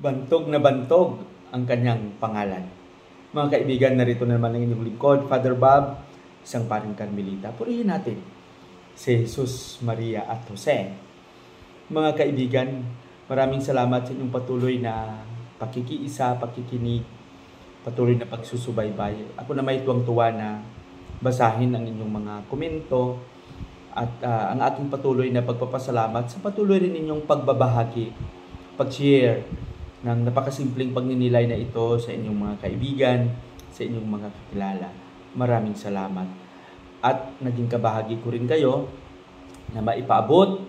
Bantog na bantog ang kanyang pangalan. Mga kaibigan, narito na naman ang inyong lingkod, Father Bob, isang paring Carmelita. Purihin natin si Jesus, Maria at Jose. Mga kaibigan, maraming salamat sa inyong patuloy na pakikiisa, pakikinig, patuloy na pagsusubaybay. Ako na may tuwang-tuwa na basahin ang inyong mga komento at ang aking patuloy na pagpapasalamat sa patuloy rin inyong pagbabahagi, pag-share ng napakasimpleng pagninilay na ito sa inyong mga kaibigan, sa inyong mga kakilala. Maraming salamat. At naging kabahagi ko rin kayo na maipaabot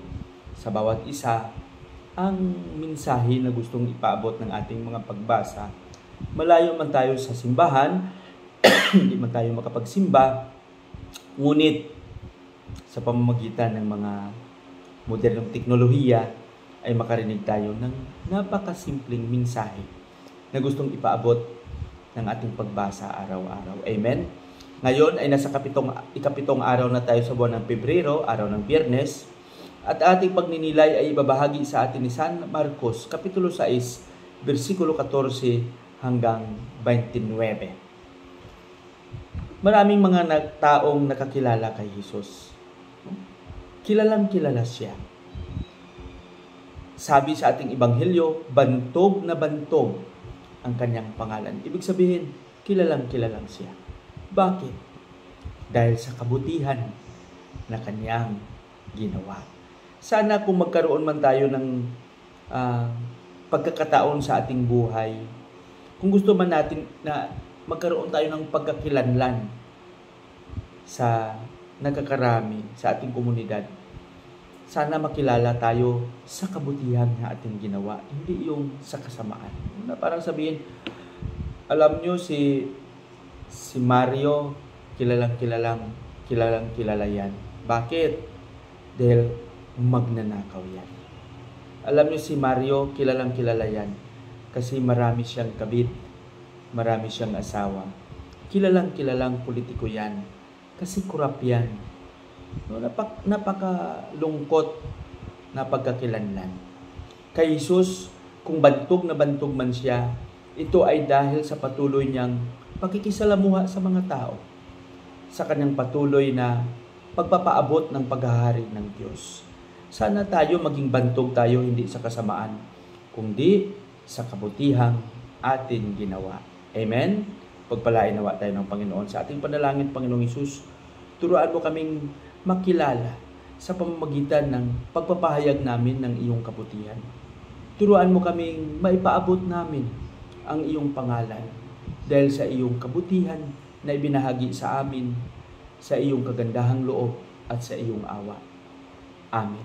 sa bawat isa ang mensahe na gustong ipaabot ng ating mga pagbasa. Malayo man tayo sa simbahan, hindi man tayo makapagsimba, ngunit sa pamamagitan ng mga modernong teknolohiya ay makarinig tayo ng napakasimpleng mensahe na gustong ipaabot ng ating pagbasa araw-araw. Amen? Ngayon ay nasa ikapitong araw na tayo sa buwan ng Pebrero, araw ng Biyernes, at ating pagninilay ay ibabahagi sa atin ni San Marcos, Kapitulo 6, versikulo 14 hanggang 29. Maraming mga taong nakakilala kay Jesus. Kilalang kilala siya. Sabi sa ating Ebanghelyo, bantog na bantog ang kanyang pangalan. Ibig sabihin, kilalang siya. Bakit? Dahil sa kabutihan na kanyang ginawa. Sana kung magkaroon man tayo ng pagkakataon sa ating buhay, kung gusto man natin na magkaroon tayo ng pagkakilanlan sa nagkakarami sa ating komunidad, sana makilala tayo sa kabutihan na ating ginawa, hindi yung sa kasamaan. Na parang sabihin, alam nyo si Mario, kilalang kilala yan. Bakit? Dahil magnanakaw yan. Alam nyo si Mario, kilalang kilala yan. Kasi marami siyang kabit, marami siyang asawa. Kilalang politiko yan. Kasi kurap yan. No, napakalungkot na pagkakilanlan. Kay Jesus, kung bantog na bantog man siya, ito ay dahil sa patuloy niyang pakikisalamuha sa mga tao, sa kanyang patuloy na pagpapaabot ng paghahari ng Diyos. Sana tayo maging bantog tayo hindi sa kasamaan, kundi sa kabutihang ating ginawa. Amen? Pagpalain nawa tayo ng Panginoon sa ating panalangin. Panginoong Hesus, turuan mo kaming makilala sa pamamagitan ng pagpapahayag namin ng iyong kabutihan. Turuan mo kaming maipaabot namin ang iyong pangalan dahil sa iyong kabutihan na ibinahagi sa amin, sa iyong kagandahang loob at sa iyong awa. Amen.